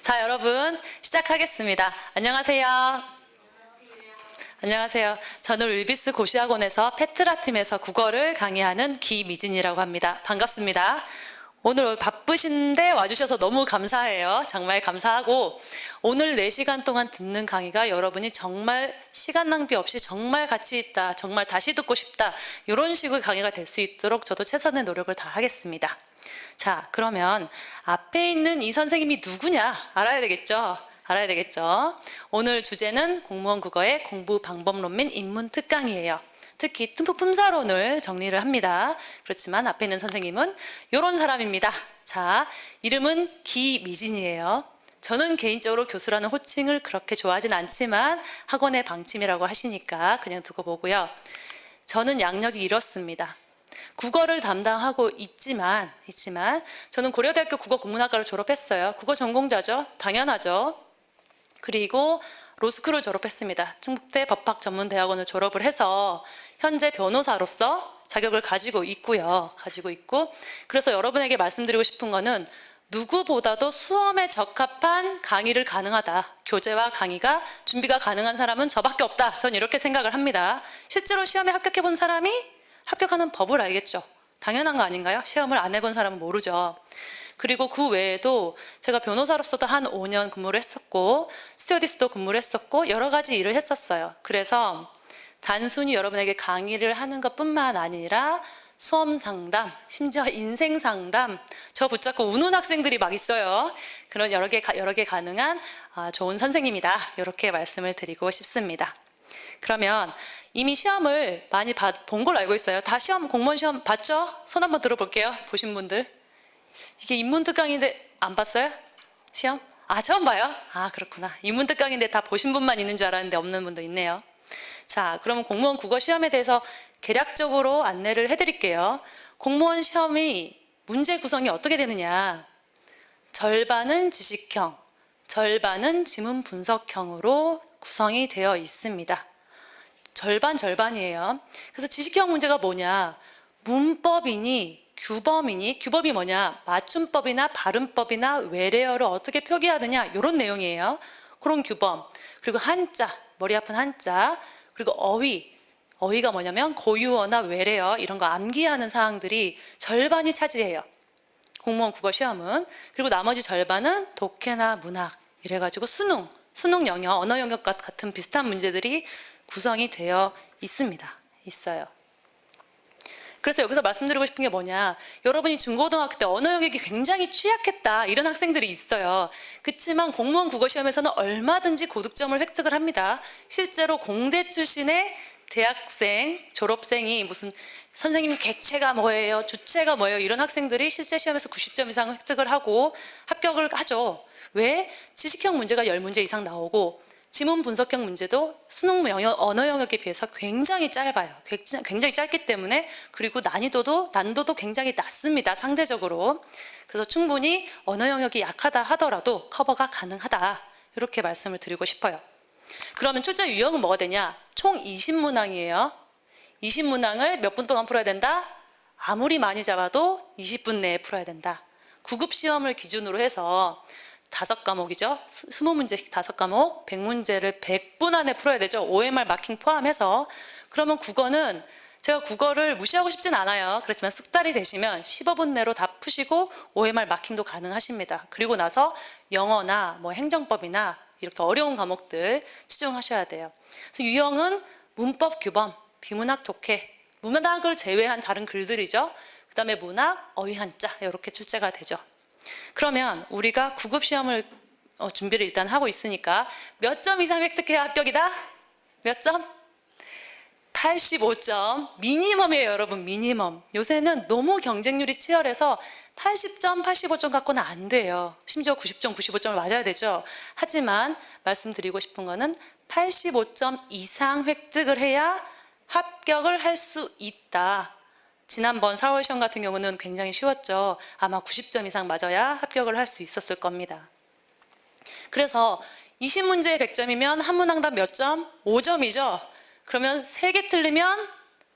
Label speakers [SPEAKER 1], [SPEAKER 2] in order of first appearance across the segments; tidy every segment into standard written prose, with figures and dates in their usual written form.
[SPEAKER 1] 자, 여러분 시작하겠습니다. 안녕하세요. 안녕하세요. 저는 울비스 고시학원에서 페트라 팀에서 국어를 강의하는 기미진이라고 합니다. 반갑습니다. 오늘 바쁘신데 와주셔서 너무 감사해요. 정말 감사하고, 오늘 4시간 동안 듣는 강의가 여러분이 정말 시간 낭비 없이 정말 가치 있다, 정말 다시 듣고 싶다, 이런 식의 강의가 될 수 있도록 저도 최선의 노력을 다하겠습니다. 자, 그러면 앞에 있는 이 선생님이 누구냐 알아야 되겠죠? 알아야 되겠죠? 오늘 주제는 공무원 국어의 공부 방법론 및 인문 특강이에요. 특히 품사론을 정리를 합니다. 그렇지만 앞에 있는 선생님은 이런 사람입니다. 자, 이름은 기미진이에요. 저는 개인적으로 교수라는 호칭을 그렇게 좋아하진 않지만 학원의 방침이라고 하시니까 그냥 두고 보고요. 저는 양력이 이렇습니다. 국어를 담당하고 있지만 저는 고려대학교 국어국문학과를 졸업했어요. 국어 전공자죠. 당연하죠. 그리고 로스쿨을 졸업했습니다. 충북대 법학전문대학원을 졸업을 해서 현재 변호사로서 자격을 가지고 있고요. 그래서 여러분에게 말씀드리고 싶은 거는 누구보다도 수험에 적합한 강의를 가능하다. 교재와 강의가 준비가 가능한 사람은 저밖에 없다. 전 이렇게 생각을 합니다. 실제로 시험에 합격해 본 사람이 합격하는 법을 알겠죠. 당연한 거 아닌가요? 시험을 안 해본 사람은 모르죠. 그리고 그 외에도 제가 변호사로서도 한 5년 근무를 했었고, 스튜어디스도 근무를 했었고, 여러 가지 일을 했었어요. 그래서 단순히 여러분에게 강의를 하는 것뿐만 아니라 수험 상담, 심지어 인생 상담, 저 붙잡고 우는 학생들이 막 있어요. 그런 여러 개 가능한 좋은 선생님이다, 이렇게 말씀을 드리고 싶습니다. 그러면 이미 시험을 많이 본 걸로 알고 있어요. 다 공무원 시험 봤죠? 손 한번 들어볼게요. 보신 분들. 이게 인문특강인데 안 봤어요? 시험? 처음 봐요? 그렇구나. 인문특강인데 다 보신 분만 있는 줄 알았는데 없는 분도 있네요. 자, 그러면 공무원 국어 시험에 대해서 개략적으로 안내를 해드릴게요. 공무원 시험이 문제 구성이 어떻게 되느냐. 절반은 지식형, 절반은 지문 분석형으로 구성이 되어 있습니다. 절반이에요. 그래서 지식형 문제가 뭐냐. 문법이니 규범이 뭐냐. 맞춤법이나 발음법이나 외래어를 어떻게 표기하느냐, 이런 내용이에요. 그런 규범. 그리고 한자, 머리 아픈 한자. 그리고 어휘가 뭐냐면 고유어나 외래어, 이런 거 암기하는 사항들이 절반이 차지해요. 공무원 국어 시험은. 그리고 나머지 절반은 독해나 문학, 이래가지고 수능 영역, 언어 영역 같은 비슷한 문제들이 구성이 되어 있어요. 그래서 여기서 말씀드리고 싶은 게 뭐냐. 여러분이 중고등학교 때 언어 영역이 굉장히 취약했다, 이런 학생들이 있어요. 그렇지만 공무원 국어 시험에서는 얼마든지 고득점을 획득을 합니다. 실제로 공대 출신의 대학생, 졸업생이 무슨 선생님 객체가 뭐예요, 주체가 뭐예요, 이런 학생들이 실제 시험에서 90점 이상 획득을 하고 합격을 하죠. 왜? 지식형 문제가 10문제 이상 나오고, 지문 분석형 문제도 수능 언어 영역에 비해서 굉장히 짧아요. 굉장히 짧기 때문에. 그리고 난이도도 굉장히 낮습니다, 상대적으로. 그래서 충분히 언어 영역이 약하다 하더라도 커버가 가능하다, 이렇게 말씀을 드리고 싶어요. 그러면 출제 유형은 뭐가 되냐. 총 20문항이에요. 20문항을 몇 분 동안 풀어야 된다? 아무리 많이 잡아도 20분 내에 풀어야 된다. 9급 시험을 기준으로 해서 5과목이죠. 20문제씩 5과목, 100문제를 100분 안에 풀어야 되죠. OMR 마킹 포함해서. 그러면 국어는, 제가 국어를 무시하고 싶진 않아요. 그렇지만 숙달이 되시면 15분 내로 다 푸시고 OMR 마킹도 가능하십니다. 그리고 나서 영어나 행정법이나 이렇게 어려운 과목들 치중하셔야 돼요. 그래서 유형은 문법, 규범, 비문학, 독해, 문학을 제외한 다른 글들이죠. 그 다음에 문학, 어휘, 한자, 이렇게 출제가 되죠. 그러면 우리가 9급 시험을 준비를 일단 하고 있으니까 몇 점 이상 획득해야 합격이다? 몇 점? 85점. 미니멈이에요, 여러분. 미니멈. 요새는 너무 경쟁률이 치열해서 80점, 85점 갖고는 안 돼요. 심지어 90점, 95점을 맞아야 되죠. 하지만 말씀드리고 싶은 거는 85점 이상 획득을 해야 합격을 할 수 있다. 지난번 4월 시험 같은 경우는 굉장히 쉬웠죠. 아마 90점 이상 맞아야 합격을 할 수 있었을 겁니다. 그래서 20문제에 100점이면 한 문항당 몇 점? 5점이죠. 그러면 3개 틀리면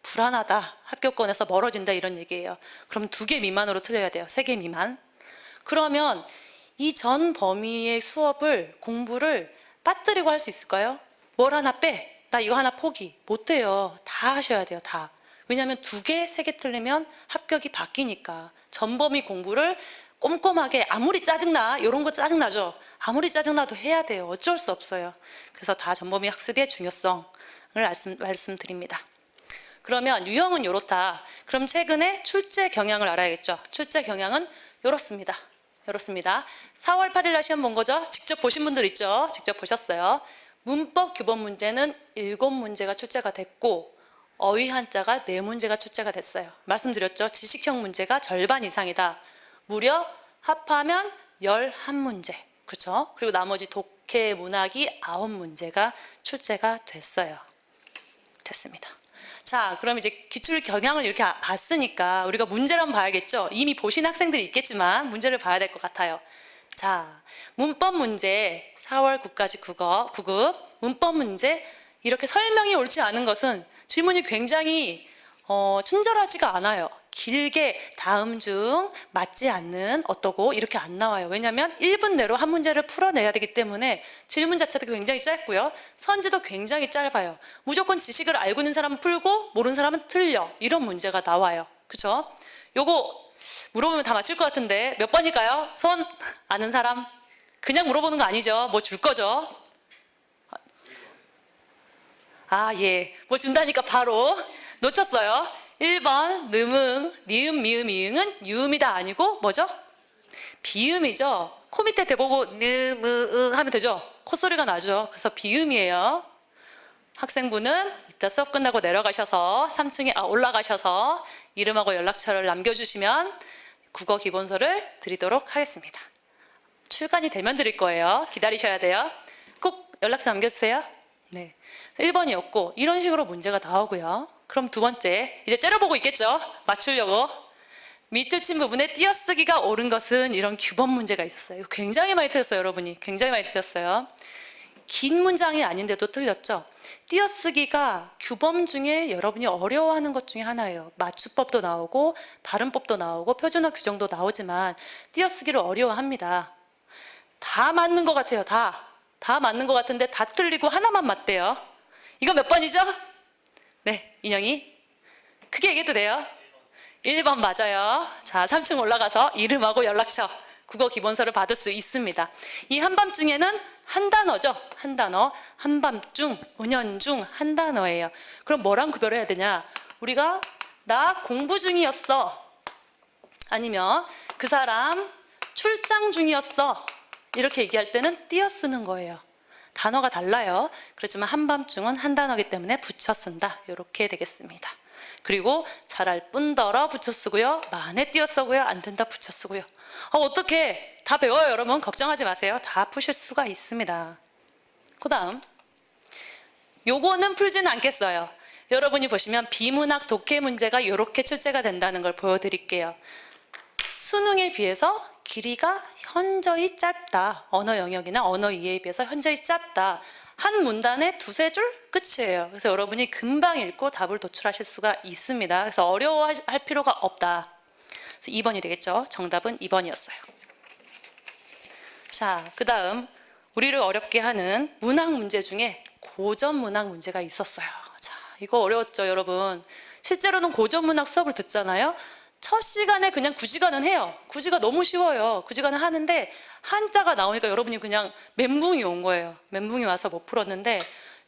[SPEAKER 1] 불안하다, 합격권에서 멀어진다, 이런 얘기예요. 그럼 2개 미만으로 틀려야 돼요. 3개 미만. 그러면 이 전 범위의 수업을, 공부를 빠뜨리고 할 수 있을까요? 뭘 하나 빼. 나 이거 하나 포기. 못해요. 다 하셔야 돼요. 다. 왜냐하면 2개, 3개 틀리면 합격이 바뀌니까. 전 범위 공부를 꼼꼼하게, 아무리 짜증나, 이런 거 짜증나죠? 아무리 짜증나도 해야 돼요. 어쩔 수 없어요. 그래서 다 전범위 학습의 중요성을 말씀드립니다. 그러면 유형은 이렇다. 그럼 최근에 출제 경향을 알아야겠죠. 출제 경향은 이렇습니다. 4월 8일 날 시험 본 거죠? 직접 보신 분들 있죠? 직접 보셨어요. 문법 규범 문제는 7문제가 출제가 됐고 어휘 한자가 4문제가 출제가 됐어요. 말씀드렸죠? 지식형 문제가 절반 이상이다. 무려 합하면 11문제. 그렇죠? 그리고 나머지 독해, 문학이 9문제가 출제가 됐어요. 됐습니다. 자, 그럼 이제 기출 경향을 이렇게 봤으니까 우리가 문제를 한번 봐야겠죠? 이미 보신 학생들이 있겠지만 문제를 봐야 될 것 같아요. 자, 문법 문제 4월 9까지 국어 9급 문법 문제 이렇게 설명이 옳지 않은 것은 질문이 굉장히 친절하지가 않아요. 길게 다음 중 맞지 않는 어떠고 이렇게 안 나와요. 왜냐하면 1분 내로 한 문제를 풀어내야 되기 때문에 질문 자체도 굉장히 짧고요. 선지도 굉장히 짧아요. 무조건 지식을 알고 있는 사람은 풀고 모르는 사람은 틀려. 이런 문제가 나와요. 그렇죠? 요거 물어보면 다 맞출 것 같은데 몇 번일까요? 손 아는 사람? 그냥 물어보는 거 아니죠? 뭐 줄 거죠? 아, 예. 뭐 준다니까 바로 놓쳤어요. 1번 느음, 니음, 미음, 이응은 유음이다 아니고 뭐죠? 비음이죠. 코 밑에 대보고 느으응 하면 되죠? 콧소리가 나죠. 그래서 비음이에요. 학생분은 이따 수업 끝나고 내려가셔서 3층에 올라가셔서 이름하고 연락처를 남겨주시면 국어 기본서를 드리도록 하겠습니다. 출간이 되면 드릴 거예요. 기다리셔야 돼요. 꼭 연락처 남겨주세요. 네, 1번이었고 이런 식으로 문제가 나오고요. 그럼 두 번째, 이제 째려보고 있겠죠? 맞추려고. 밑줄 친 부분에 띄어쓰기가 옳은 것은 이런 규범 문제가 있었어요. 이거 굉장히 많이 틀렸어요, 여러분이. 굉장히 많이 틀렸어요. 긴 문장이 아닌데도 틀렸죠? 띄어쓰기가 규범 중에 여러분이 어려워하는 것 중에 하나예요. 맞춤법도 나오고 발음법도 나오고 표준어 규정도 나오지만 띄어쓰기를 어려워합니다. 다 맞는 것 같아요. 다 맞는 것 같은데 다 틀리고 하나만 맞대요. 이거 몇 번이죠? 네, 인영이 크게 얘기해도 돼요? 1번 맞아요. 자, 3층 올라가서 이름하고 연락처 국어 기본서를 받을 수 있습니다. 이 한밤중에는 한 단어죠. 한 단어. 한밤중, 은연중 한 단어예요. 그럼 뭐랑 구별해야 되냐? 우리가 나 공부 중이었어. 아니면 그 사람 출장 중이었어. 이렇게 얘기할 때는 띄어쓰는 거예요. 단어가 달라요. 그렇지만 한밤중은 한 단어이기 때문에 붙여 쓴다. 이렇게 되겠습니다. 그리고 잘할 뿐더러 붙여 쓰고요. 만에 띄어 쓰고요. 안 된다 붙여 쓰고요. 어떻게 다 배워요, 여러분. 걱정하지 마세요. 다 푸실 수가 있습니다. 그 다음 요거는 풀지는 않겠어요. 여러분이 보시면 비문학 독해 문제가 이렇게 출제가 된다는 걸 보여드릴게요. 수능에 비해서 길이가 현저히 짧다. 언어 영역이나 언어 이해에 비해서 현저히 짧다. 한 문단에 2-3줄 끝이에요. 그래서 여러분이 금방 읽고 답을 도출하실 수가 있습니다. 그래서 어려워할 필요가 없다. 그래서 2번이 되겠죠. 정답은 2번이었어요. 자, 그 다음 우리를 어렵게 하는 문학 문제 중에 고전 문학 문제가 있었어요. 자, 이거 어려웠죠, 여러분. 실제로는 고전 문학 수업을 듣잖아요. 첫 시간에 그냥 구지가는 해요. 구지가 너무 쉬워요. 구지가는 하는데 한자가 나오니까 여러분이 그냥 멘붕이 온 거예요. 멘붕이 와서 못 풀었는데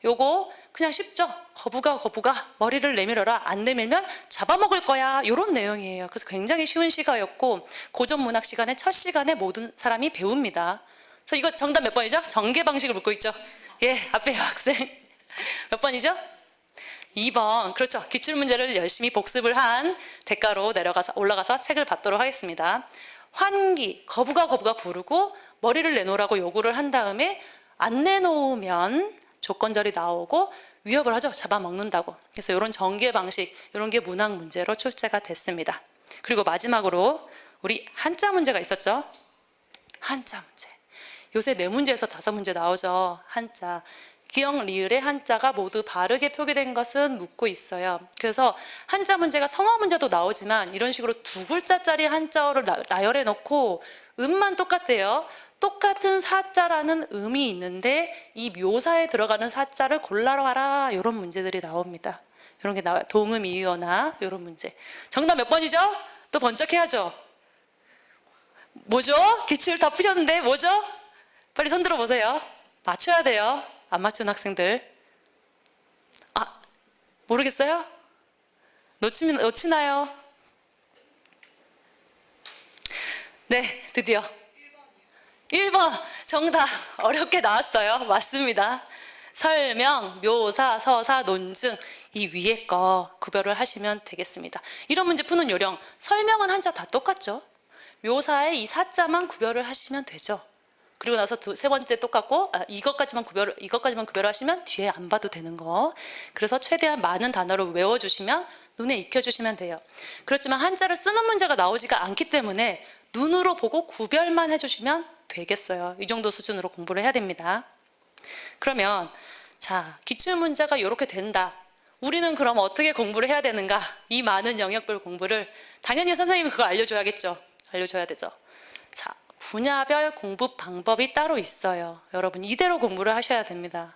[SPEAKER 1] 요거 그냥 쉽죠. 거부가 머리를 내밀어라. 안 내밀면 잡아먹을 거야. 이런 내용이에요. 그래서 굉장히 쉬운 시가였고 고전 문학 시간에 첫 시간에 모든 사람이 배웁니다. 그래서 이거 정답 몇 번이죠? 전개 방식을 묻고 있죠. 예, 앞에 학생 몇 번이죠? 2번. 그렇죠. 기출문제를 열심히 복습을 한 대가로 올라가서 책을 받도록 하겠습니다. 환기, 거부가 부르고 머리를 내놓으라고 요구를 한 다음에 안 내놓으면 조건절이 나오고 위협을 하죠. 잡아먹는다고. 그래서 이런 전개 방식, 이런 게 문학 문제로 출제가 됐습니다. 그리고 마지막으로 우리 한자 문제가 있었죠. 한자 문제. 요새 4문제에서 5문제 나오죠. 한자. 기역, 리을의 한자가 모두 바르게 표기된 것은 묻고 있어요. 그래서 한자 문제가 성어 문제도 나오지만 이런 식으로 2글자짜리 한자어를 나열해 놓고 음만 똑같대요. 똑같은 사자라는 음이 있는데 이 묘사에 들어가는 사자를 골라라 이런 문제들이 나옵니다. 이런 게 나와요. 동음 이의어나 이런 문제. 정답 몇 번이죠? 또 번쩍해야죠. 뭐죠? 기출 다 푸셨는데 뭐죠? 빨리 손 들어보세요. 맞춰야 돼요. 안 맞춘 학생들. 아, 모르겠어요? 놓치나요? 네, 드디어 1번 정답. 어렵게 나왔어요. 맞습니다. 설명, 묘사, 서사, 논증 이 위에 거 구별을 하시면 되겠습니다. 이런 문제 푸는 요령, 설명은 한자 다 똑같죠. 묘사에 이 사자만 구별을 하시면 되죠. 그리고 나서 세 번째 똑같고 이것까지만 구별하시면 뒤에 안 봐도 되는 거. 그래서 최대한 많은 단어를 외워주시면 눈에 익혀주시면 돼요. 그렇지만 한자를 쓰는 문제가 나오지가 않기 때문에 눈으로 보고 구별만 해주시면 되겠어요. 이 정도 수준으로 공부를 해야 됩니다. 그러면 자, 기출문제가 이렇게 된다. 우리는 그럼 어떻게 공부를 해야 되는가? 이 많은 영역별 공부를 당연히 선생님이 그거 알려줘야겠죠. 알려줘야 되죠. 자, 분야별 공부 방법이 따로 있어요. 여러분 이대로 공부를 하셔야 됩니다.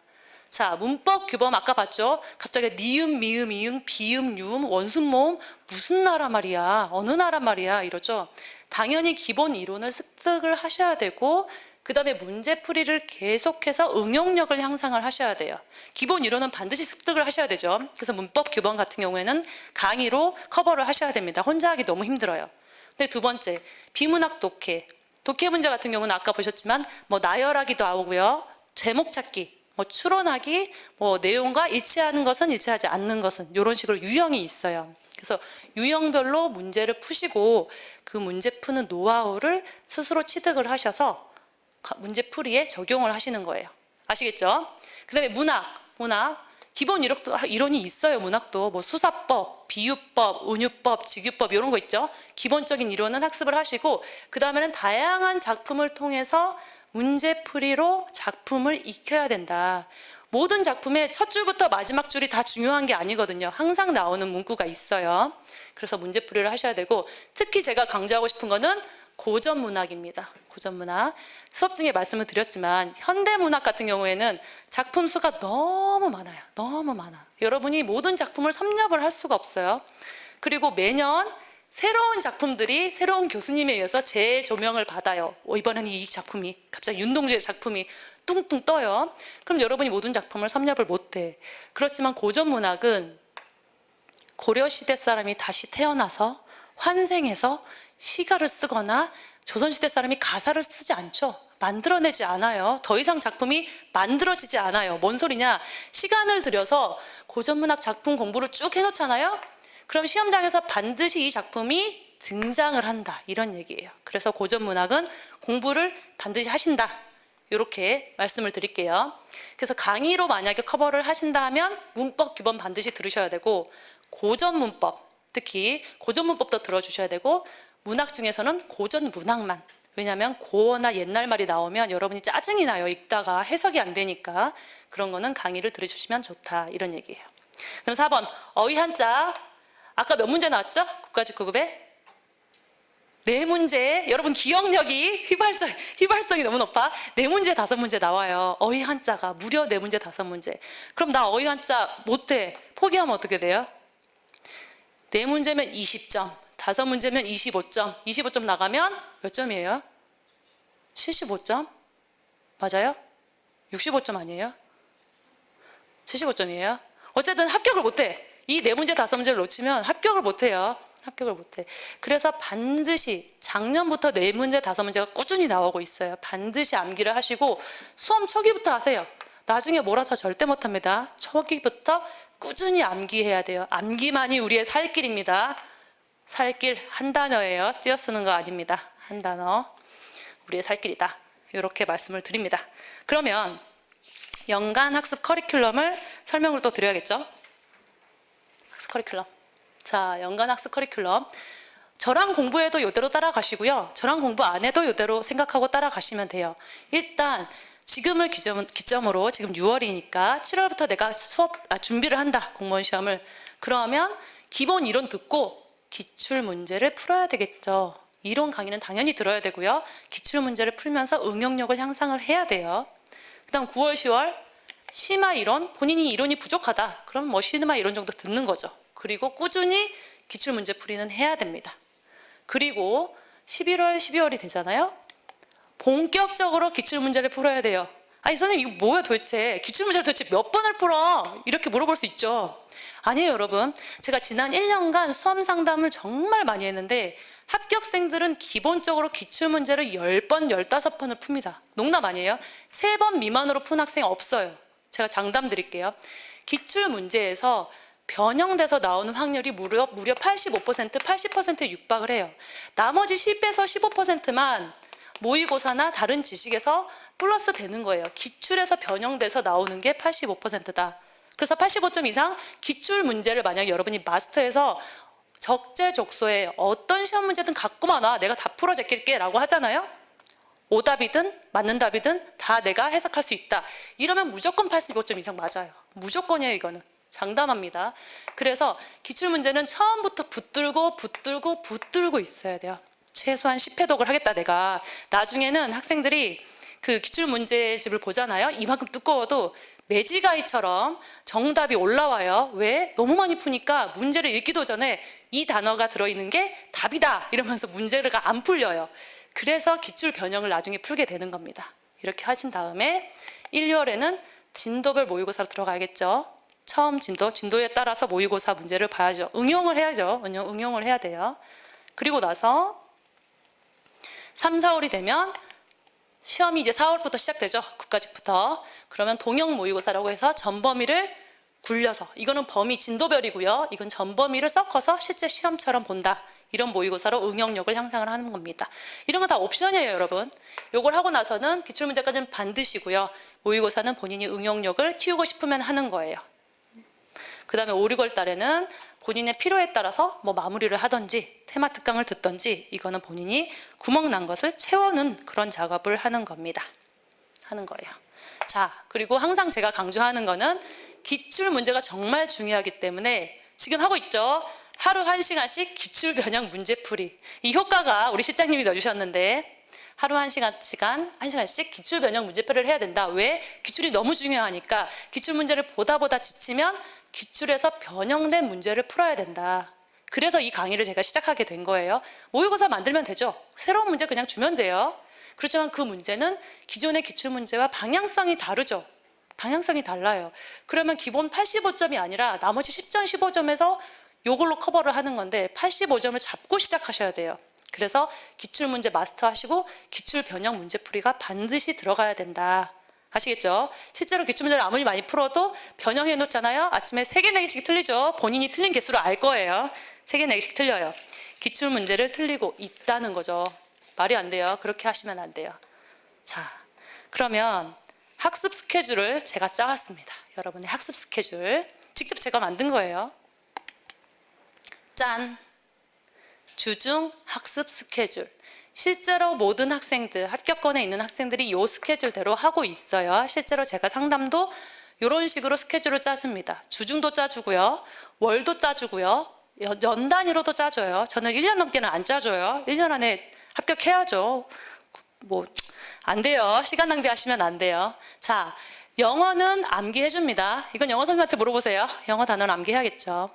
[SPEAKER 1] 자, 문법 규범 아까 봤죠? 갑자기 니은, 미음, 이응, 비음, 유음, 원순모음 무슨 나라 말이야? 어느 나라 말이야? 이러죠. 당연히 기본 이론을 습득을 하셔야 되고 그 다음에 문제풀이를 계속해서 응용력을 향상을 하셔야 돼요. 기본 이론은 반드시 습득을 하셔야 되죠. 그래서 문법 규범 같은 경우에는 강의로 커버를 하셔야 됩니다. 혼자 하기 너무 힘들어요. 근데 두 번째, 비문학 독해. 독해 문제 같은 경우는 아까 보셨지만 뭐 나열하기도 나오고요. 제목 찾기, 뭐 추론하기, 뭐 내용과 일치하는 것은 일치하지 않는 것은 이런 식으로 유형이 있어요. 그래서 유형별로 문제를 푸시고 그 문제 푸는 노하우를 스스로 취득을 하셔서 문제 풀이에 적용을 하시는 거예요. 아시겠죠? 그 다음에 문학. 기본 이론이 있어요. 문학도 뭐 수사법, 비유법, 은유법, 직유법 이런 거 있죠. 기본적인 이론은 학습을 하시고 그 다음에는 다양한 작품을 통해서 문제풀이로 작품을 익혀야 된다. 모든 작품의 첫 줄부터 마지막 줄이 다 중요한 게 아니거든요. 항상 나오는 문구가 있어요. 그래서 문제풀이를 하셔야 되고 특히 제가 강조하고 싶은 거는 고전문학입니다. 고전문학. 수업 중에 말씀을 드렸지만 현대문학 같은 경우에는 작품 수가 너무 많아요. 너무 많아. 여러분이 모든 작품을 섭렵을 할 수가 없어요. 그리고 매년 새로운 작품들이 새로운 교수님에 의해서 재조명을 받아요. 이번에는 이 작품이 갑자기 윤동주의 작품이 뚱뚱 떠요. 그럼 여러분이 모든 작품을 섭렵을 못해. 그렇지만 고전문학은 고려시대 사람이 다시 태어나서 환생해서 시가를 쓰거나 조선시대 사람이 가사를 쓰지 않죠. 만들어내지 않아요. 더 이상 작품이 만들어지지 않아요. 뭔 소리냐? 시간을 들여서 고전문학 작품 공부를 쭉 해놓잖아요. 그럼 시험장에서 반드시 이 작품이 등장을 한다. 이런 얘기예요. 그래서 고전문학은 공부를 반드시 하신다. 이렇게 말씀을 드릴게요. 그래서 강의로 만약에 커버를 하신다 하면 문법 규범 반드시 들으셔야 되고 고전문법, 특히 고전문법도 들어주셔야 되고 문학 중에서는 고전문학만. 왜냐하면 고어나 옛날 말이 나오면 여러분이 짜증이 나요. 읽다가 해석이 안 되니까. 그런 거는 강의를 들어주시면 좋다. 이런 얘기예요. 그럼 4번 어휘 한자. 아까 몇 문제 나왔죠? 국가직 9급에? 4문제. 여러분 기억력이 휘발성이 너무 높아. 4문제 5문제 나와요. 어휘 한자가 무려 4문제 5문제. 그럼 나 어휘 한자 못해. 포기하면 어떻게 돼요? 4문제면 20점, 5문제면 25점, 25점 나가면 몇 점이에요? 75점? 맞아요? 65점 아니에요? 75점이에요? 어쨌든 합격을 못해. 이 4문제 5문제를 놓치면 합격을 못해요. 합격을 못해. 그래서 반드시 작년부터 4문제 5문제가 꾸준히 나오고 있어요. 반드시 암기를 하시고 수험 초기부터 하세요. 나중에 몰아서 절대 못합니다. 초기부터 꾸준히 암기해야 돼요. 암기만이 우리의 살 길입니다. 살 길 한 단어예요. 띄어쓰는 거 아닙니다. 한 단어. 우리의 살 길이다. 이렇게 말씀을 드립니다. 그러면 연간 학습 커리큘럼을 설명을 또 드려야겠죠? 학습 커리큘럼. 자, 연간 학습 커리큘럼. 저랑 공부해도 이대로 따라가시고요. 저랑 공부 안 해도 이대로 생각하고 따라가시면 돼요. 일단 지금을 기점으로 지금 6월이니까 7월부터 내가 준비를 한다. 공무원 시험을. 그러면 기본 이론 듣고 기출 문제를 풀어야 되겠죠. 이론 강의는 당연히 들어야 되고요. 기출문제를 풀면서 응용력을 향상을 해야 돼요. 그 다음 9월, 10월 심화 이론, 본인이 이론이 부족하다. 그럼 뭐 심화 이론 정도 듣는 거죠. 그리고 꾸준히 기출문제 풀이는 해야 됩니다. 그리고 11월, 12월이 되잖아요. 본격적으로 기출문제를 풀어야 돼요. 아니 선생님 이거 뭐야 도대체, 기출문제를 도대체 몇 번을 풀어? 이렇게 물어볼 수 있죠. 아니에요 여러분, 제가 지난 1년간 수험 상담을 정말 많이 했는데 합격생들은 기본적으로 기출문제를 10번, 15번을 풉니다. 농담 아니에요. 3번 미만으로 푼 학생이 없어요. 제가 장담 드릴게요. 기출문제에서 변형돼서 나오는 확률이 무려 85%, 80%에 육박을 해요. 나머지 10에서 15%만 모의고사나 다른 지식에서 플러스 되는 거예요. 기출에서 변형돼서 나오는 게 85%다. 그래서 85점 이상 기출 문제를 만약 여러분이 마스터해서 적재적소에 어떤 시험 문제든 갖고만 와, 내가 다 풀어 제낄게 라고 하잖아요. 오답이든 맞는 답이든 다 내가 해석할 수 있다. 이러면 무조건 85점 이상 맞아요. 무조건이에요 이거는. 장담합니다. 그래서 기출문제는 처음부터 붙들고 있어야 돼요. 최소한 10회독을 하겠다 내가. 나중에는 학생들이 그 기출문제집을 보잖아요. 이만큼 두꺼워도 매지가이처럼 정답이 올라와요. 왜? 너무 많이 푸니까 문제를 읽기도 전에 이 단어가 들어있는 게 답이다 이러면서 문제가 안 풀려요. 그래서 기출 변형을 나중에 풀게 되는 겁니다. 이렇게 하신 다음에 1, 2월에는 진도별 모의고사로 들어가야겠죠. 처음 진도에 따라서 모의고사 문제를 봐야죠. 응용을 해야죠. 응용을 해야 돼요. 그리고 나서 3, 4월이 되면 시험이 이제 4월부터 시작되죠. 국가직부터. 그러면 동형 모의고사라고 해서 전 범위를 굴려서, 이거는 범위 진도별이고요. 이건 전 범위를 섞어서 실제 시험처럼 본다. 이런 모의고사로 응용력을 향상을 하는 겁니다. 이런 거 다 옵션이에요 여러분. 요걸 하고 나서는 기출문제까지는 반드시고요. 모의고사는 본인이 응용력을 키우고 싶으면 하는 거예요. 그 다음에 5, 6월 달에는 본인의 필요에 따라서 뭐 마무리를 하든지 테마 특강을 듣든지, 이거는 본인이 구멍 난 것을 채우는 그런 작업을 하는 겁니다. 하는 거예요. 자, 그리고 항상 제가 강조하는 거는 기출 문제가 정말 중요하기 때문에 지금 하고 있죠. 하루 1시간씩 기출 변형 문제풀이. 이 효과가 우리 실장님이 넣어주셨는데 하루 1시간씩 기출 변형 문제풀이를 해야 된다. 왜? 기출이 너무 중요하니까. 기출 문제를 보다 지치면 기출에서 변형된 문제를 풀어야 된다. 그래서 이 강의를 제가 시작하게 된 거예요. 모의고사 만들면 되죠. 새로운 문제 그냥 주면 돼요. 그렇지만 그 문제는 기존의 기출문제와 방향성이 다르죠. 방향성이 달라요. 그러면 기본 85점이 아니라 나머지 10점, 15점에서 요걸로 커버를 하는 건데 85점을 잡고 시작하셔야 돼요. 그래서 기출문제 마스터하시고 기출 변형 문제풀이가 반드시 들어가야 된다. 아시겠죠? 실제로 기출문제를 아무리 많이 풀어도 변형해 놓잖아요. 아침에 3개, 4개씩 틀리죠. 본인이 틀린 개수를 알 거예요. 3개, 4개씩 틀려요. 기출문제를 틀리고 있다는 거죠. 말이 안 돼요. 그렇게 하시면 안 돼요. 자, 그러면 학습 스케줄을 제가 짜왔습니다. 여러분의 학습 스케줄 직접 제가 만든 거예요. 짠! 주중 학습 스케줄. 실제로 모든 학생들, 합격권에 있는 학생들이 이 스케줄대로 하고 있어요. 실제로 제가 상담도 이런 식으로 스케줄을 짜줍니다. 주중도 짜주고요. 월도 짜주고요. 연 단위로도 짜줘요. 저는 1년 넘게는 안 짜줘요. 1년 안에 합격해야죠. 뭐 안 돼요. 시간 낭비하시면 안 돼요. 자, 영어는 암기해줍니다. 이건 영어 선생님한테 물어보세요. 영어 단어는 암기해야겠죠.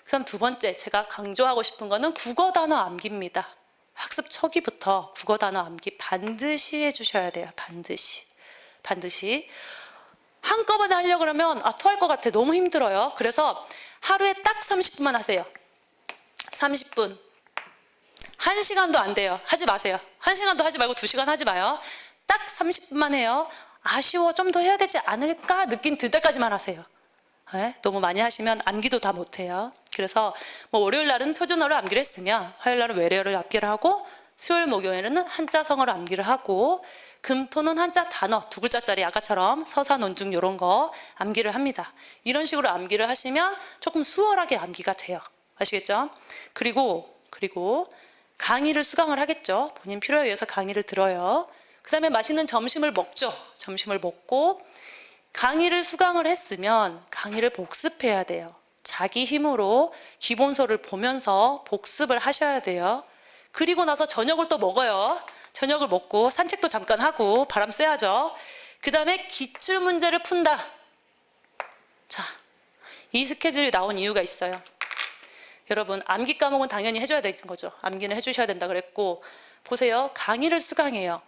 [SPEAKER 1] 그 다음 두 번째, 제가 강조하고 싶은 거는 국어 단어 암기입니다. 학습 초기부터 국어 단어 암기 반드시 해주셔야 돼요. 반드시. 한꺼번에 하려고 그러면 토할 것 같아. 너무 힘들어요. 그래서 하루에 딱 30분만 하세요. 30분. 1시간도 안 돼요. 하지 마세요. 1시간도 하지 말고 2시간 하지 마요. 딱 30분만 해요. 아쉬워. 좀 더 해야 되지 않을까 느낌 들 때까지만 하세요. 네? 너무 많이 하시면 암기도 다 못해요. 그래서 뭐 월요일 날은 표준어를 암기를 했으면 화요일 날은 외래어를 암기를 하고 수요일 목요일에는 한자 성어를 암기를 하고 금토는 한자 단어 2글자짜리 아까처럼 서사 논중 이런 거 암기를 합니다. 이런 식으로 암기를 하시면 조금 수월하게 암기가 돼요. 아시겠죠? 그리고 강의를 수강을 하겠죠. 본인 필요에 의해서 강의를 들어요. 그 다음에 맛있는 점심을 먹죠. 점심을 먹고 강의를 수강을 했으면 강의를 복습해야 돼요. 자기 힘으로 기본서를 보면서 복습을 하셔야 돼요. 그리고 나서 저녁을 또 먹어요. 저녁을 먹고 산책도 잠깐 하고 바람 쐬야죠. 그 다음에 기출문제를 푼다. 자, 이 스케줄이 나온 이유가 있어요. 여러분, 암기 과목은 당연히 해줘야 되는 거죠. 암기는 해주셔야 된다 그랬고, 보세요. 강의를 수강해요.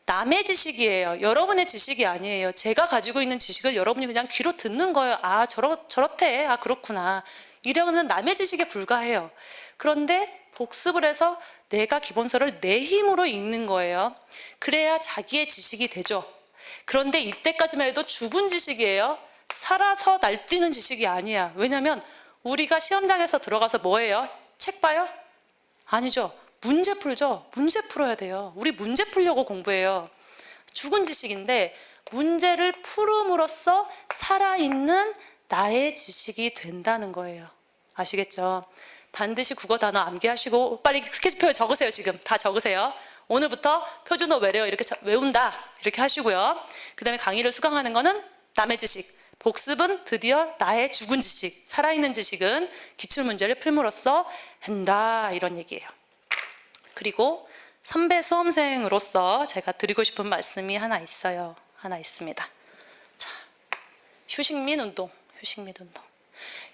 [SPEAKER 1] 남의 지식이에요. 여러분의 지식이 아니에요. 제가 가지고 있는 지식을 여러분이 그냥 귀로 듣는 거예요. 아, 저렇대. 아, 그렇구나. 이러면 남의 지식에 불과해요. 그런데 복습을 해서 내가 기본서를 내 힘으로 읽는 거예요. 그래야 자기의 지식이 되죠. 그런데 이때까지만 해도 죽은 지식이에요. 살아서 날뛰는 지식이 아니야. 왜냐하면 우리가 시험장에서 들어가서 뭐예요? 책 봐요? 아니죠. 문제 풀죠. 문제 풀어야 돼요. 우리 문제 풀려고 공부해요. 죽은 지식인데 문제를 풀음으로써 살아있는 나의 지식이 된다는 거예요. 아시겠죠? 반드시 국어 단어 암기하시고 빨리 스케줄표에 적으세요. 지금 다 적으세요. 오늘부터 표준어 외래어 이렇게 외운다 이렇게 하시고요. 그 다음에 강의를 수강하는 거는 남의 지식, 복습은 드디어 나의 죽은 지식, 살아있는 지식은 기출문제를 풀므로써 한다 이런 얘기예요. 그리고 선배 수험생으로서 제가 드리고 싶은 말씀이 하나 있어요. 하나 있습니다. 자, 휴식 및 운동, 휴식 및 운동.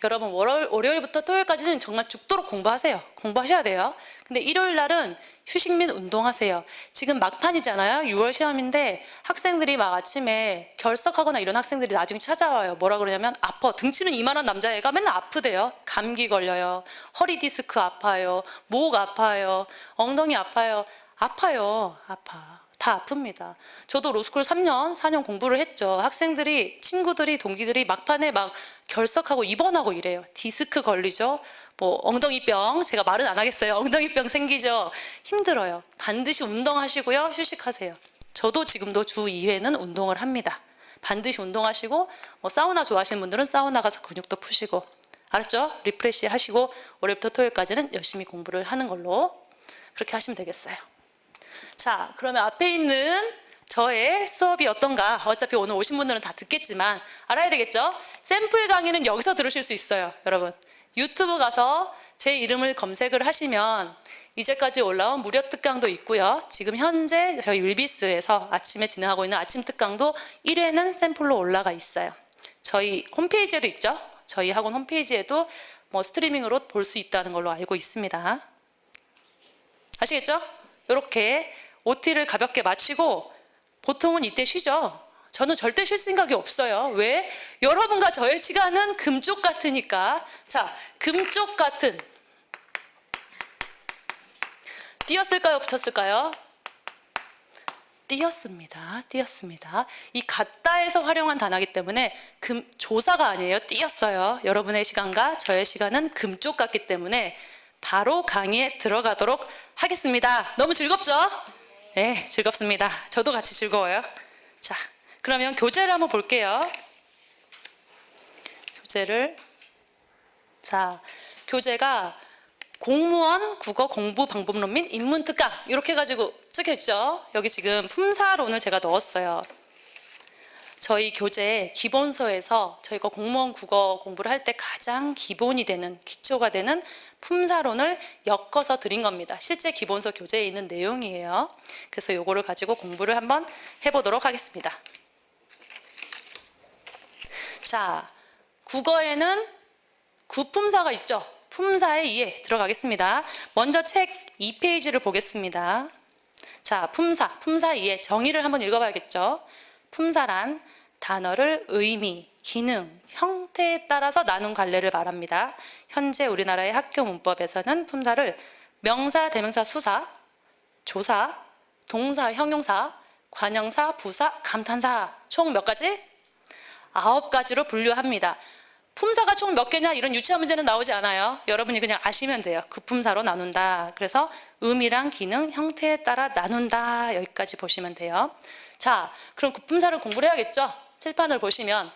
[SPEAKER 1] 여러분 월요일부터 토요일까지는 정말 죽도록 공부하세요. 공부하셔야 돼요. 근데 일요일 날은 휴식 및 운동하세요. 지금 막판이잖아요. 6월 시험인데 학생들이 막 아침에 결석하거나 이런 학생들이 나중에 찾아와요. 뭐라 그러냐면 아파. 등치는 이만한 남자애가 맨날 아프대요. 감기 걸려요. 허리 디스크 아파요. 목 아파요. 엉덩이 아파요. 아파요. 아파. 다 아픕니다. 저도 로스쿨 3년, 4년 공부를 했죠. 학생들이, 친구들이, 동기들이 막판에 막 결석하고 입원하고 이래요. 디스크 걸리죠. 뭐 엉덩이병, 제가 말은 안 하겠어요. 엉덩이병 생기죠. 힘들어요. 반드시 운동하시고요. 휴식하세요. 저도 지금도 주 2회는 운동을 합니다. 반드시 운동하시고 뭐 사우나 좋아하시는 분들은 사우나 가서 근육도 푸시고 알았죠? 리프레시 하시고 월요일부터 토요일까지는 열심히 공부를 하는 걸로 그렇게 하시면 되겠어요. 자, 그러면 앞에 있는 저의 수업이 어떤가? 어차피 오늘 오신 분들은 다 듣겠지만 알아야 되겠죠? 샘플 강의는 여기서 들으실 수 있어요. 여러분 유튜브 가서 제 이름을 검색을 하시면 이제까지 올라온 무료 특강도 있고요. 지금 현재 저희 윌비스에서 아침에 진행하고 있는 아침 특강도 1회는 샘플로 올라가 있어요. 저희 홈페이지에도 있죠. 저희 학원 홈페이지에도 뭐 스트리밍으로 볼 수 있다는 걸로 알고 있습니다. 아시겠죠? 이렇게 OT를 가볍게 마치고 보통은 이때 쉬죠. 저는 절대 쉴 생각이 없어요. 왜? 여러분과 저의 시간은 금쪽 같으니까. 자, 금쪽 같은. 띄었을까요? 붙였을까요? 띄었습니다. 띄었습니다. 이 같다에서 활용한 단어이기 때문에 조사가 아니에요. 띄었어요. 여러분의 시간과 저의 시간은 금쪽 같기 때문에 바로 강의에 들어가도록 하겠습니다. 너무 즐겁죠? 네, 즐겁습니다. 저도 같이 즐거워요. 자, 그러면 교재를 한번 볼게요. 교재가 공무원 국어 공부 방법론 및 입문 특강 이렇게 해가지고 찍혀있죠. 여기 지금 품사론을 제가 넣었어요. 저희 교재 기본서에서 저희가 공무원 국어 공부를 할 때 가장 기본이 되는 기초가 되는 품사론을 엮어서 드린 겁니다. 실제 기본서 교재에 있는 내용이에요. 그래서 요거를 가지고 공부를 한번 해보도록 하겠습니다. 자, 국어에는 구품사가 있죠. 품사의 이해 들어가겠습니다. 먼저 책 2페이지를 보겠습니다. 자, 품사 이해 정의를 한번 읽어봐야겠죠. 품사란 단어를 의미, 기능, 형태에 따라서 나눈 관례를 말합니다. 현재 우리나라의 학교 문법에서는 품사를 명사, 대명사, 수사, 조사, 동사, 형용사, 관형사, 부사, 감탄사 총 몇 가지? 9가지로 분류합니다. 품사가 총 몇 개냐 이런 유치한 문제는 나오지 않아요. 여러분이 그냥 아시면 돼요. 그 품사로 나눈다. 그래서 의미랑 기능, 형태에 따라 나눈다. 여기까지 보시면 돼요. 자, 그럼 그 품사를 공부를 해야겠죠? 칠판을 보시면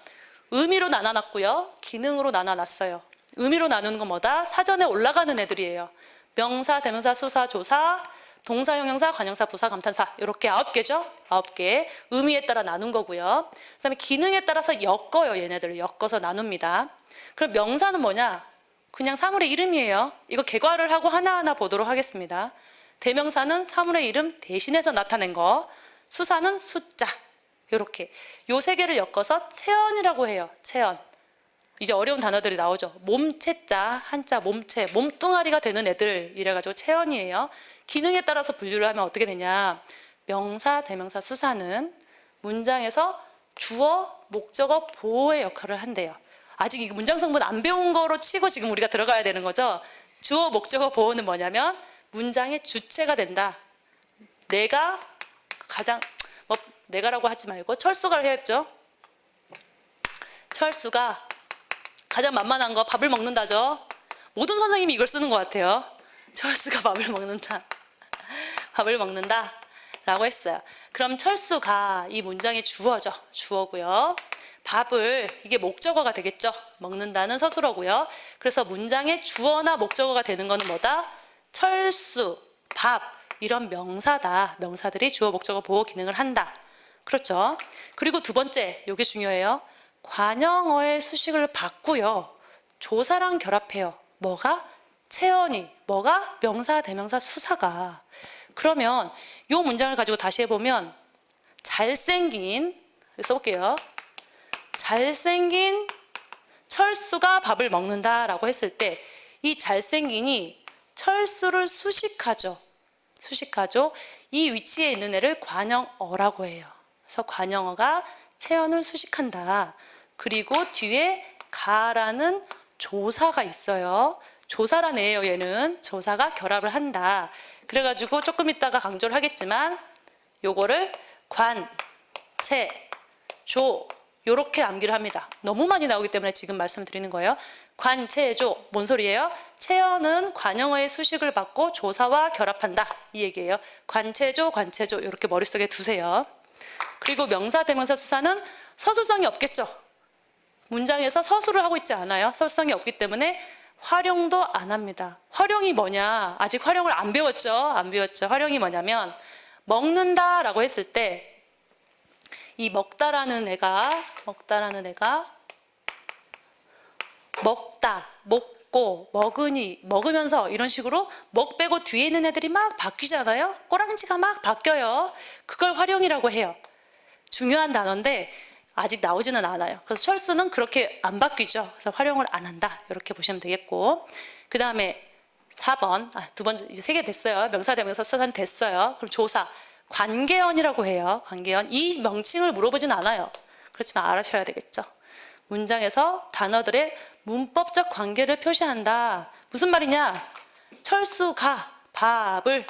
[SPEAKER 1] 의미로 나눠놨고요. 기능으로 나눠놨어요. 의미로 나누는 건 뭐다? 사전에 올라가는 애들이에요. 명사, 대명사, 수사, 조사, 동사, 형용사, 관형사, 부사, 감탄사 이렇게 9개죠? 9개 의미에 따라 나눈 거고요. 그 다음에 기능에 따라서 엮어요. 얘네들을 엮어서 나눕니다. 그럼 명사는 뭐냐? 그냥 사물의 이름이에요. 이거 개괄을 하고 하나하나 보도록 하겠습니다. 대명사는 사물의 이름 대신해서 나타낸 거, 수사는 숫자. 이렇게 요 세 개를 엮어서 체언이라고 해요. 체언. 이제 어려운 단어들이 나오죠. 몸체자, 한자 몸체, 몸뚱아리가 되는 애들 이래가지고 체언이에요. 기능에 따라서 분류를 하면 어떻게 되냐. 명사, 대명사, 수사는 문장에서 주어, 목적어, 보어의 역할을 한대요. 아직 이 문장 성분 안 배운 거로 치고 지금 우리가 들어가야 되는 거죠. 주어, 목적어, 보어는 뭐냐면 문장의 주체가 된다. 내가 가장 내가라고 하지 말고 철수가 해야죠. 철수가 가장 만만한 거 밥을 먹는다죠. 모든 선생님이 이걸 쓰는 것 같아요. 철수가 밥을 먹는다. 밥을 먹는다 라고 했어요. 그럼 철수가 이 문장의 주어죠. 주어고요. 밥을, 이게 목적어가 되겠죠. 먹는다는 서술어고요. 그래서 문장의 주어나 목적어가 되는 거는 뭐다? 철수, 밥 이런 명사다. 명사들이 주어, 목적어, 보호 기능을 한다. 그렇죠. 그리고 두 번째, 이게 중요해요. 관형어의 수식을 바꾸요. 조사랑 결합해요. 뭐가? 체언이. 뭐가? 명사, 대명사, 수사가. 그러면 이 문장을 가지고 다시 해보면 잘생긴, 써볼게요. 잘생긴 철수가 밥을 먹는다라고 했을 때 이 잘생긴이 철수를 수식하죠. 수식하죠. 이 위치에 있는 애를 관형어라고 해요. 그래서 관형어가 체언을 수식한다. 그리고 뒤에 가라는 조사가 있어요. 조사란 애예요. 얘는 조사가 결합을 한다. 그래가지고 조금 있다가 강조를 하겠지만 요거를 관, 체, 조 요렇게 암기를 합니다. 너무 많이 나오기 때문에 지금 말씀드리는 거예요. 관, 체, 조 뭔 소리예요? 체언은 관형어의 수식을 받고 조사와 결합한다 이 얘기예요. 관체조, 관체조 이렇게 머릿속에 두세요. 그리고 명사, 대명사, 수사는 서술성이 없겠죠. 문장에서 서술을 하고 있지 않아요. 서술성이 없기 때문에 활용도 안 합니다. 활용이 뭐냐? 아직 활용을 안 배웠죠. 안 배웠죠. 활용이 뭐냐면 먹는다 라고 했을 때 이 먹다라는 애가 먹다, 먹고, 먹으니, 먹으면서 이런 식으로 먹 빼고 뒤에 있는 애들이 막 바뀌잖아요. 꼬랑지가 막 바뀌어요. 그걸 활용이라고 해요. 중요한 단어인데 아직 나오지는 않아요. 그래서 철수는 그렇게 안 바뀌죠. 그래서 활용을 안 한다. 이렇게 보시면 되겠고, 그 다음에 4번, 두 번째 이제 3개 됐어요. 명사, 대명사, 수사는 됐어요. 그럼 조사, 관계언이라고 해요. 관계언. 이 명칭을 물어보진 않아요. 그렇지만 알아셔야 되겠죠. 문장에서 단어들의 문법적 관계를 표시한다. 무슨 말이냐? 철수가 밥을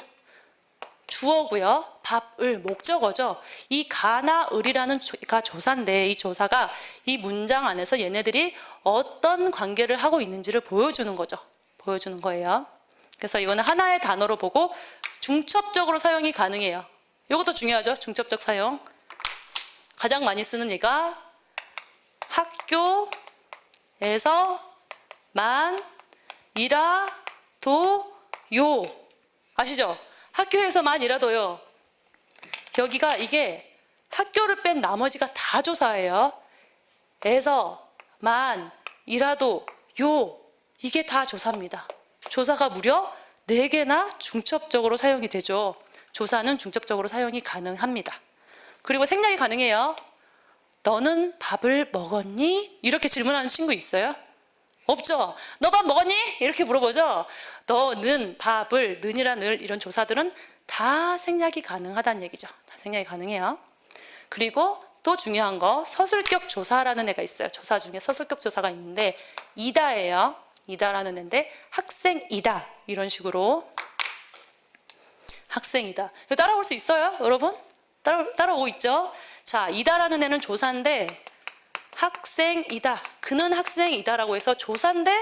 [SPEAKER 1] 주어고요. 밥을 목적어죠. 이 가나 을이라는 가 조사인데 이 조사가 이 문장 안에서 얘네들이 어떤 관계를 하고 있는지를 보여주는 거죠. 보여주는 거예요. 그래서 이거는 하나의 단어로 보고 중첩적으로 사용이 가능해요. 이것도 중요하죠. 중첩적 사용. 가장 많이 쓰는 얘가 학교에서만 일하도요. 아시죠? 학교에서만 일하도요. 여기가 이게 학교를 뺀 나머지가 다 조사예요. 에서만 일하도요. 이게 다 조사입니다. 조사가 무려 4개나 중첩적으로 사용이 되죠. 조사는 중첩적으로 사용이 가능합니다. 그리고 생략이 가능해요. 너는 밥을 먹었니? 이렇게 질문하는 친구 있어요? 없죠? 너 밥 먹었니? 이렇게 물어보죠? 너는 밥을, 는이란 을 이런 조사들은 다 생략이 가능하다는 얘기죠. 다 생략이 가능해요. 그리고 또 중요한 거 서술격 조사라는 애가 있어요. 조사 중에 서술격 조사가 있는데 이다예요. 이다라는 애인데 학생이다 이런 식으로 학생이다. 이거 따라올 수 있어요? 여러분? 따라오고 있죠? 자, 이다라는 애는 조사인데 학생이다. 그는 학생이다라고 해서 조사인데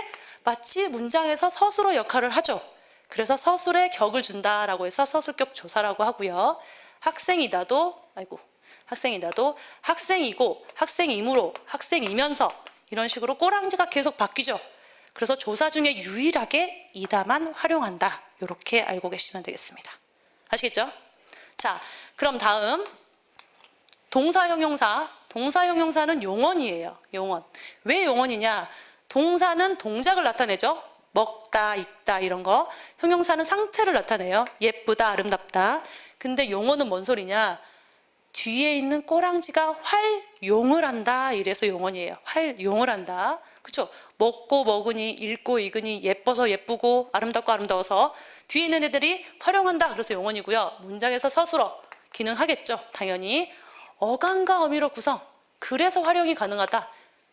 [SPEAKER 1] 마치 문장에서 서술어 역할을 하죠. 그래서 서술에 격을 준다라고 해서 서술격 조사라고 하고요. 학생이다도 학생이고 학생이므로 학생이면서 이런 식으로 꼬랑지가 계속 바뀌죠. 그래서 조사 중에 유일하게 이다만 활용한다. 이렇게 알고 계시면 되겠습니다. 아시겠죠? 자, 그럼 다음 동사 형용사. 동사 형용사는 용언이에요. 용언. 왜 용언이냐? 동사는 동작을 나타내죠. 먹다, 익다 이런 거. 형용사는 상태를 나타내요. 예쁘다, 아름답다. 근데 용어는 뭔 소리냐? 뒤에 있는 꼬랑지가 활용을 한다. 이래서 용언이에요. 활용을 한다. 그쵸? 먹고 먹으니, 읽고 읽으니, 예뻐서 예쁘고, 아름답고 아름다워서 뒤에 있는 애들이 활용한다. 그래서 용언이고요. 문장에서 서술어 기능하겠죠. 당연히. 어간과 어미로 구성. 그래서 활용이 가능하다.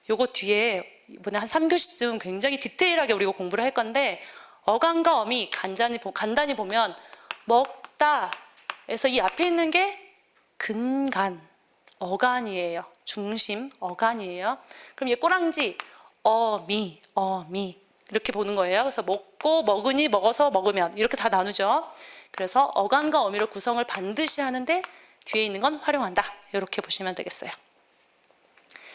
[SPEAKER 1] 요거 뒤에 이번에 한 3교시쯤 굉장히 디테일하게 우리가 공부를 할 건데, 어간과 어미 간단히 보면 먹다 에서 이 앞에 있는 게 근간, 어간이에요. 중심, 어간이에요. 그럼 얘 꼬랑지, 어미 이렇게 보는 거예요. 그래서 먹고, 먹으니, 먹어서, 먹으면 이렇게 다 나누죠. 그래서 어간과 어미로 구성을 반드시 하는데 뒤에 있는 건 활용한다. 이렇게 보시면 되겠어요.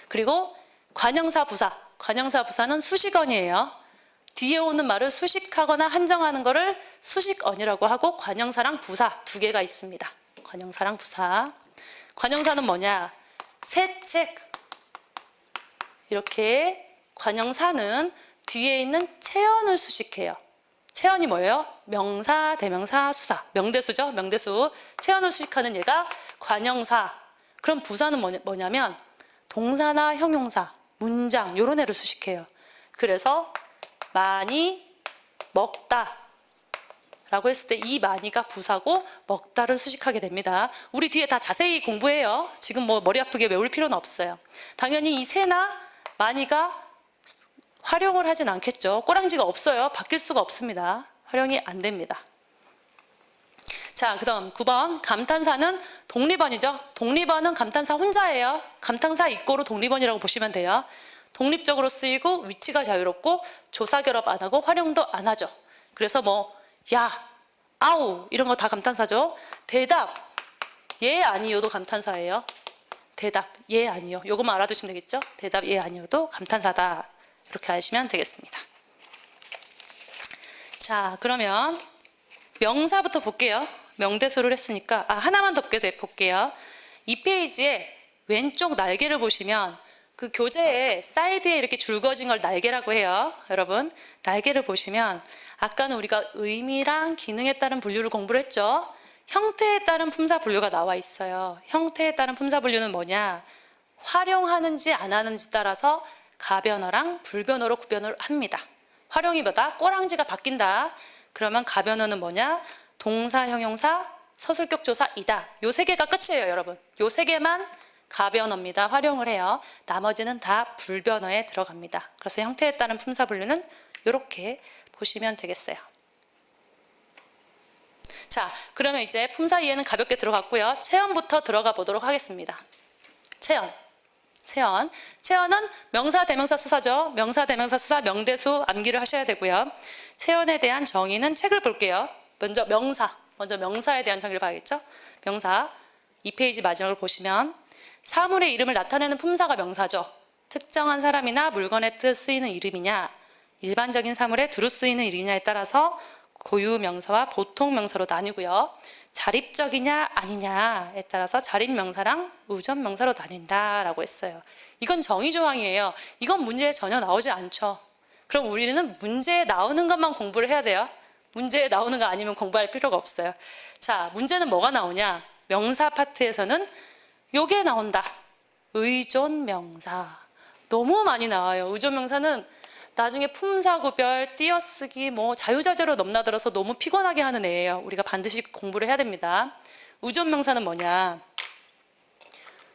[SPEAKER 1] 그리고 관형사 부사. 관형사 부사는 수식언이에요. 뒤에 오는 말을 수식하거나 한정하는 거를 수식언이라고 하고, 관형사랑 부사 두 개가 있습니다. 관형사랑 부사. 관형사는 뭐냐? 새 책. 이렇게 관형사는 뒤에 있는 체언을 수식해요. 체언이 뭐예요? 명사, 대명사, 수사. 명대수죠? 명대수. 체언을 수식하는 얘가 관형사. 그럼 부사는 뭐냐면 동사나 형용사, 문장 이런 애를 수식해요. 그래서 많이 먹다 라고 했을 때 이 많이가 부사고 먹다를 수식하게 됩니다. 우리 뒤에 다 자세히 공부해요. 지금 뭐 머리 아프게 외울 필요는 없어요. 당연히 이 새나 많이가 활용을 하진 않겠죠. 꼬랑지가 없어요. 바뀔 수가 없습니다. 활용이 안 됩니다. 자, 그 다음 9번 감탄사는 독립언이죠. 독립언은 감탄사 혼자예요. 감탄사 입고로 독립언이라고 보시면 돼요. 독립적으로 쓰이고 위치가 자유롭고 조사 결합 안 하고 활용도 안 하죠. 그래서 뭐 야, 아우 이런 거 다 감탄사죠. 대답, 예 아니요도 감탄사예요. 대답, 예 아니요. 요것만 알아두시면 되겠죠. 대답, 예 아니요도 감탄사다. 이렇게 아시면 되겠습니다. 자, 그러면 명사부터 볼게요. 명대수를 했으니까 하나만 더 볼게요. 이 페이지에 왼쪽 날개를 보시면 그 교재에 사이드에 이렇게 줄거진 걸 날개라고 해요. 여러분, 날개를 보시면 아까는 우리가 의미랑 기능에 따른 분류를 공부를 했죠. 형태에 따른 품사 분류가 나와 있어요. 형태에 따른 품사 분류는 뭐냐? 활용하는지 안 하는지 따라서 가변어랑 불변어로 구별을 합니다. 활용이 뭐다? 꼬랑지가 바뀐다. 그러면 가변어는 뭐냐? 동사, 형용사, 서술격 조사이다. 요 세 개가 끝이에요, 여러분. 요 세 개만 가변어입니다. 활용을 해요. 나머지는 다 불변어에 들어갑니다. 그래서 형태에 따른 품사 분류는 이렇게 보시면 되겠어요. 자, 그러면 이제 품사 이해는 가볍게 들어갔고요. 체언부터 들어가 보도록 하겠습니다. 체언. 체언은 명사, 대명사, 수사죠. 명사, 대명사, 수사, 명대수 암기를 하셔야 되고요. 체언에 대한 정의는 책을 볼게요. 먼저 명사에 대한 정의를 봐야겠죠. 명사 2페이지 마지막을 보시면 사물의 이름을 나타내는 품사가 명사죠. 특정한 사람이나 물건에 쓰이는 이름이냐, 일반적인 사물에 두루 쓰이는 이름이냐에 따라서 고유 명사와 보통 명사로 나뉘고요. 자립적이냐 아니냐에 따라서 자립 명사랑 우전 명사로 나뉜다라고 했어요. 이건 정의 조항이에요. 이건 문제에 전혀 나오지 않죠. 그럼 우리는 문제에 나오는 것만 공부를 해야 돼요. 문제에 나오는 거 아니면 공부할 필요가 없어요. 자, 문제는 뭐가 나오냐? 명사 파트에서는 요게 나온다. 의존 명사. 너무 많이 나와요. 의존 명사는 나중에 품사 구별, 띄어쓰기, 뭐 자유자재로 넘나들어서 너무 피곤하게 하는 애예요. 우리가 반드시 공부를 해야 됩니다. 의존 명사는 뭐냐?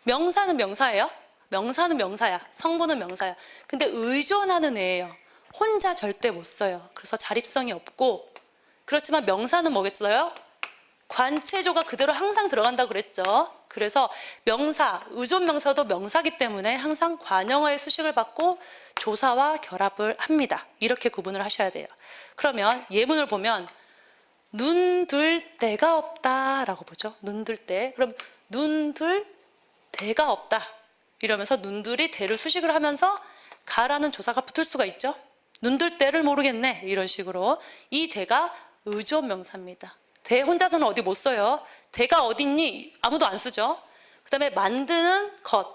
[SPEAKER 1] 명사는 명사예요. 명사는 명사야. 성분은 명사야. 근데 의존하는 애예요. 혼자 절대 못 써요. 그래서 자립성이 없고, 그렇지만 명사는 뭐겠어요? 관체조가 그대로 항상 들어간다고 그랬죠. 그래서 명사, 의존 명사도 명사기 때문에 항상 관형어의 수식을 받고 조사와 결합을 합니다. 이렇게 구분을 하셔야 돼요. 그러면 예문을 보면 눈 둘 데가 없다 라고 보죠. 눈 둘 데. 그럼 눈 둘 데가 없다 이러면서 눈둘이 대를 수식을 하면서 가라는 조사가 붙을 수가 있죠. 눈둘 데를 모르겠네 이런 식으로. 이 대가 의존 명사입니다. 대 혼자서는 어디 못 써요. 대가 어딨니? 아무도 안 쓰죠. 그 다음에 만드는 것,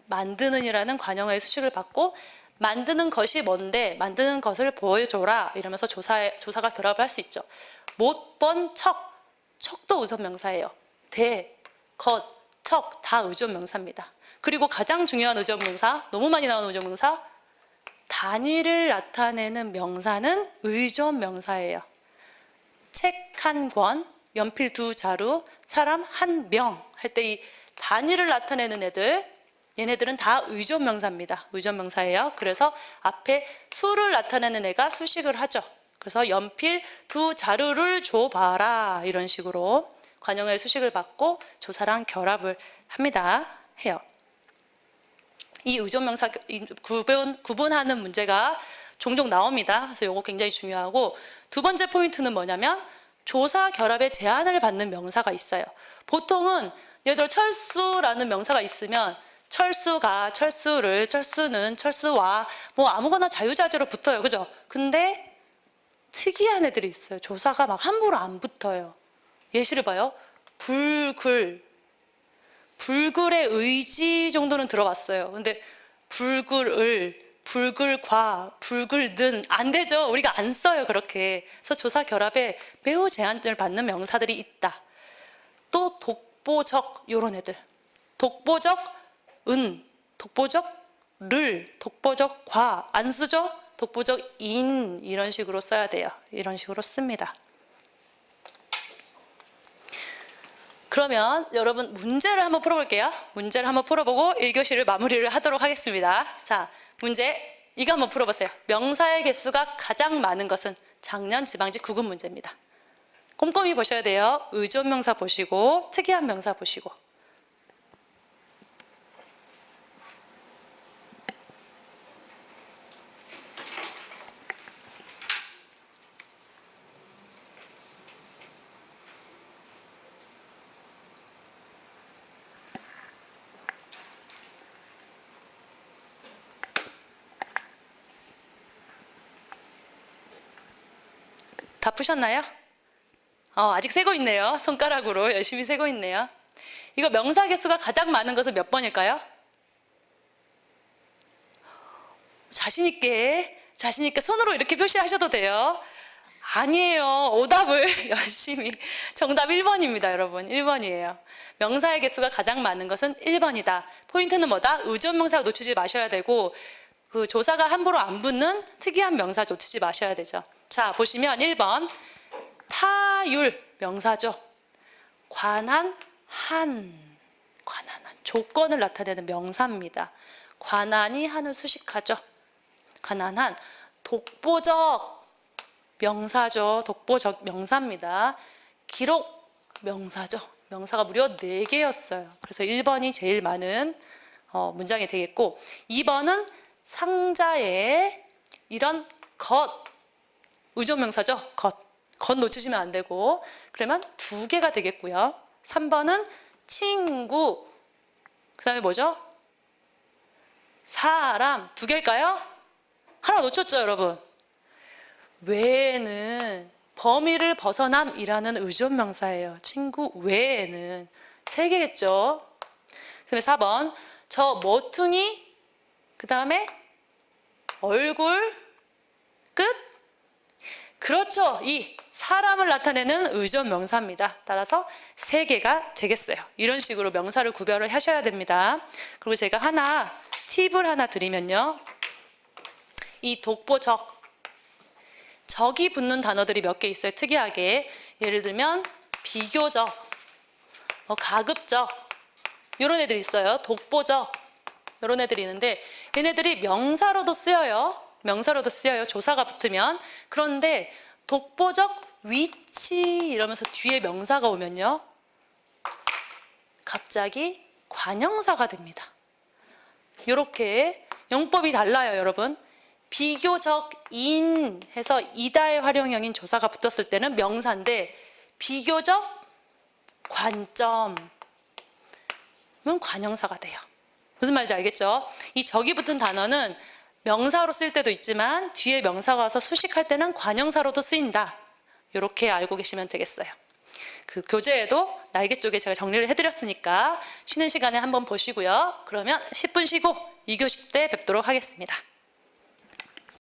[SPEAKER 1] 만드는이라는 관형어의 수식을 받고 만드는 것이 뭔데 만드는 것을 보여줘라 이러면서 조사가 결합을 할 수 있죠. 못, 번, 척도 의존명사예요. 대, 것, 척 다 의존명사입니다. 그리고 가장 중요한 의존명사, 너무 많이 나오는 의존명사, 단위를 나타내는 명사는 의존명사예요. 책 한 권, 연필 두 자루, 사람 한 명 할 때 이 단위를 나타내는 애들, 얘네들은 다 의존명사입니다. 의존명사예요. 그래서 앞에 수를 나타내는 애가 수식을 하죠. 그래서 연필 두 자루를 줘봐라 이런 식으로 관용어의 수식을 받고 조사랑 결합을 합니다. 해요. 이 의존명사 구분하는 문제가 종종 나옵니다. 그래서 이거 굉장히 중요하고, 두 번째 포인트는 뭐냐면 조사 결합의 제한을 받는 명사가 있어요. 보통은 예를 들어 철수라는 명사가 있으면 철수가, 철수를, 철수는, 철수와 뭐 아무거나 자유자재로 붙어요. 그죠? 근데 특이한 애들이 있어요. 조사가 막 함부로 안 붙어요. 예시를 봐요. 불글의 의지 정도는 들어봤어요. 근데 불글을, 불글과, 불글는 안 되죠. 우리가 안 써요. 그렇게. 그래서 조사 결합에 매우 제한을 받는 명사들이 있다. 또 독보적 이런 애들. 독보적 은, 독보적 를, 독보적 과 안 쓰죠? 독보적 인 이런 식으로 써야 돼요. 이런 식으로 씁니다. 그러면 여러분 문제를 한번 풀어볼게요. 문제를 한번 풀어보고 1교시를 마무리를 하도록 하겠습니다. 자, 문제 이거 한번 풀어보세요. 명사의 개수가 가장 많은 것은 작년 지방지 구급 문제입니다. 꼼꼼히 보셔야 돼요. 의존명사 보시고 특이한 명사 보시고. 다 푸셨나요? 아직 세고 있네요. 손가락으로 열심히 세고 있네요. 이거 명사 개수가 가장 많은 것은 몇 번일까요? 자신 있게 손으로 이렇게 표시하셔도 돼요. 아니에요. 오답을 열심히. 정답 1번입니다, 여러분. 1번이에요. 명사의 개수가 가장 많은 것은 1번이다. 포인트는 뭐다? 의존명사 놓치지 마셔야 되고, 그 조사가 함부로 안 붙는 특이한 명사 놓치지 마셔야 되죠. 자, 보시면 1번 타율 명사죠. 관한 한 조건을 나타내는 명사입니다. 관한이 한을 수식하죠. 관한 한 독보적 명사죠. 독보적 명사입니다. 기록 명사죠. 명사가 무려 4개였어요. 그래서 1번이 제일 많은 문장이 되겠고, 2번은 상자에 이런 것 의존명사죠. 것 놓치시면 안 되고, 그러면 2개가 되겠고요. 3번은 친구, 그 다음에 뭐죠? 사람 2개일까요? 하나 놓쳤죠, 여러분? 외에는 범위를 벗어남이라는 의존명사예요. 친구 외에는 3개겠죠. 그 다음에 4번 저 모퉁이, 그 다음에 얼굴, 끝. 그렇죠. 이 사람을 나타내는 의존명사입니다. 따라서 3개가 되겠어요. 이런 식으로 명사를 구별을 하셔야 됩니다. 그리고 제가 팁을 하나 드리면요. 이 독보적, 적이 붙는 단어들이 몇 개 있어요. 특이하게. 예를 들면 비교적, 가급적 이런 애들이 있어요. 독보적 이런 애들이 있는데, 얘네들이 명사로도 쓰여요. 조사가 붙으면. 그런데 독보적 위치 이러면서 뒤에 명사가 오면요, 갑자기 관형사가 됩니다. 이렇게 용법이 달라요, 여러분. 비교적인 해서 이다의 활용형인 조사가 붙었을 때는 명사인데, 비교적 관점은 관형사가 돼요. 무슨 말인지 알겠죠? 이 적이 붙은 단어는 명사로 쓸 때도 있지만 뒤에 명사가 와서 수식할 때는 관형사로도 쓰인다. 이렇게 알고 계시면 되겠어요. 그 교재에도 날개 쪽에 제가 정리를 해드렸으니까 쉬는 시간에 한번 보시고요. 그러면 10분 쉬고 2교시 때 뵙도록 하겠습니다.